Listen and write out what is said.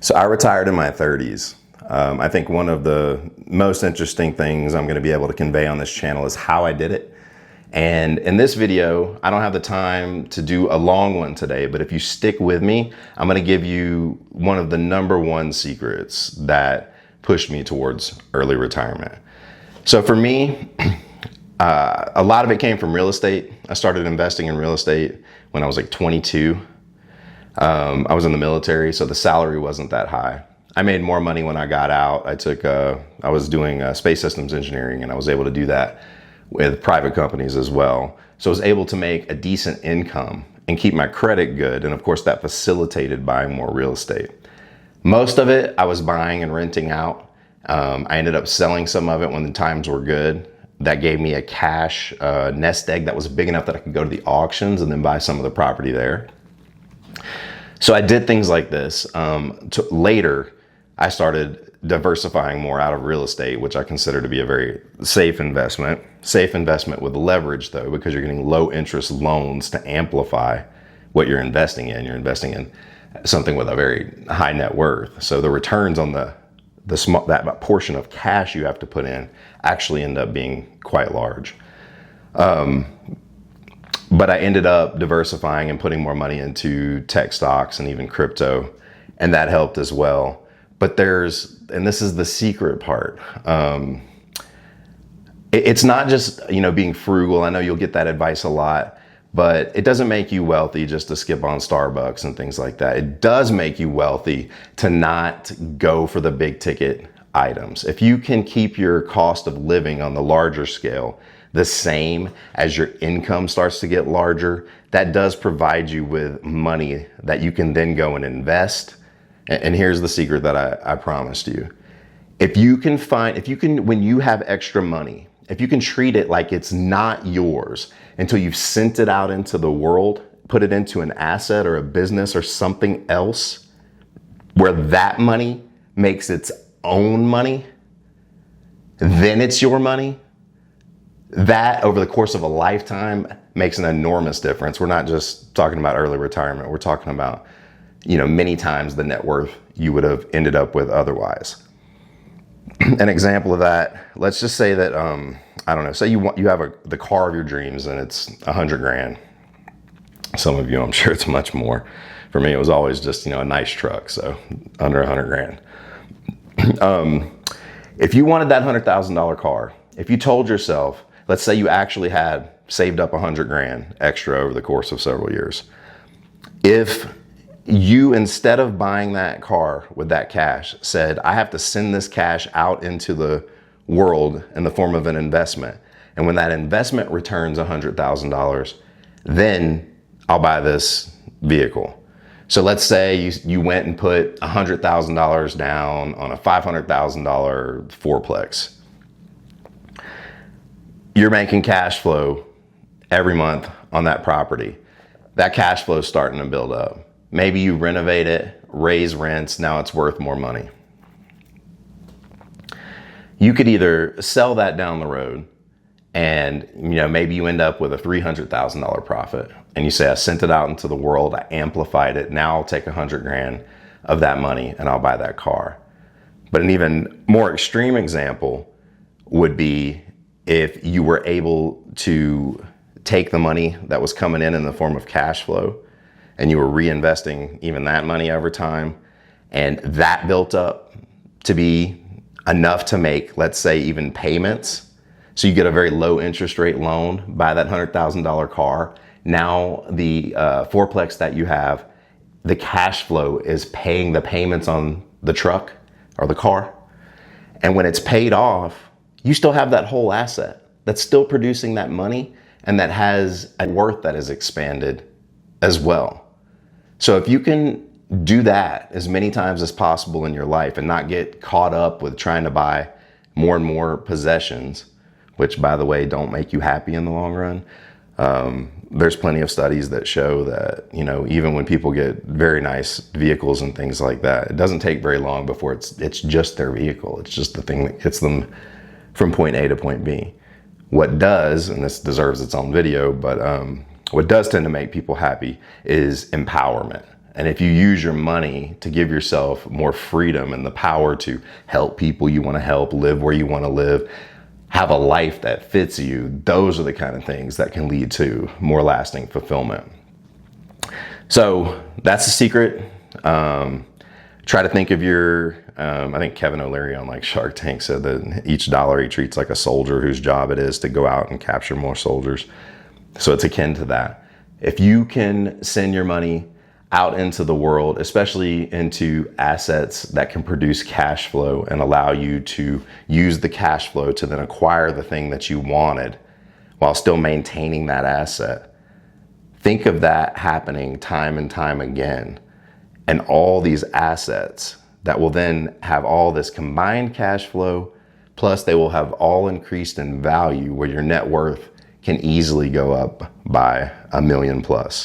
So I retired in my 30s. I think one of the most interesting things I'm going to be able to convey on this channel is how I did it. And in this video, I don't have the time to do a long one today, but if you stick with me, I'm going to give you one of the #1 secrets that pushed me towards early retirement. So for me, a lot of it came from real estate. I started investing in real estate when I was like 22. I was in the military, so the salary wasn't that high. I made more money when I got out. I was doing space systems engineering, and I was able to do that with private companies as well. So I was able to make a decent income and keep my credit good. And of course that facilitated buying more real estate. Most of it I was buying and renting out. I ended up selling some of it when the times were good. That gave me a cash nest egg that was big enough that I could go to the auctions and then buy some of the property there. So I did things like this. Later, I started diversifying more out of real estate, which I consider to be a very safe investment. Safe investment with leverage though, because you're getting low interest loans to amplify what you're investing in. You're investing in something with a very high net worth. So the returns on that portion of cash you have to put in actually end up being quite large. But I ended up diversifying and putting more money into tech stocks and even crypto, and that helped as well. But and this is the secret part. It's not just, being frugal. I know you'll get that advice a lot, but it doesn't make you wealthy just to skip on Starbucks and things like that. It does make you wealthy to not go for the big ticket items. If you can keep your cost of living on the larger scale the same as your income starts to get larger, that does provide you with money that you can then go and invest. And here's the secret that I promised you. When you have extra money, if you can treat it like it's not yours until you've sent it out into the world, put it into an asset or a business or something else where that money makes its own money, then it's your money. That over the course of a lifetime makes an enormous difference. We're not just talking about early retirement. We're talking about, many times the net worth you would have ended up with otherwise. An example of that, let's just say that, say you have the car of your dreams and it's $100 grand. Some of you, I'm sure it's much more. For me, it was always just, a nice truck. So under $100 grand. If you wanted that $100,000 car, if you told yourself, let's say you actually had saved up $100 grand extra over the course of several years. If you, instead of buying that car with that cash, said, I have to send this cash out into the world in the form of an investment. And when that investment returns $100,000, then I'll buy this vehicle. So let's say you went and put $100,000 down on a $500,000 fourplex. You're making cash flow every month on that property. That cash flow is starting to build up. Maybe you renovate it, raise rents, now it's worth more money. You could either sell that down the road and maybe you end up with a $300,000 profit and you say, I sent it out into the world, I amplified it, now I'll take $100 grand of that money and I'll buy that car. But an even more extreme example would be if you were able to take the money that was coming in the form of cash flow and you were reinvesting even that money over time, and that built up to be enough to make, let's say, even payments. So you get a very low interest rate loan, buy that $100,000 car. Now the fourplex that you have, the cash flow is paying the payments on the truck or the car. And when it's paid off, you still have that whole asset that's still producing that money and that has a worth that is expanded as well. So if you can do that as many times as possible in your life and not get caught up with trying to buy more and more possessions, which by the way, don't make you happy in the long run. There's plenty of studies that show that, even when people get very nice vehicles and things like that, it doesn't take very long before it's just their vehicle. It's just the thing that gets them from point A to point B. What does, and this deserves its own video, but what does tend to make people happy is empowerment. And if you use your money to give yourself more freedom and the power to help people you want to help, live where you want to live, have a life that fits you, those are the kind of things that can lead to more lasting fulfillment. So that's the secret. Try to think of your, I think Kevin O'Leary on like Shark Tank said that each dollar he treats like a soldier whose job it is to go out and capture more soldiers. So it's akin to that. If you can send your money out into the world, especially into assets that can produce cash flow and allow you to use the cash flow to then acquire the thing that you wanted while still maintaining that asset. Think of that happening time and time again, and all these assets that will then have all this combined cash flow, plus they will have all increased in value where your net worth can easily go up by $1 million plus.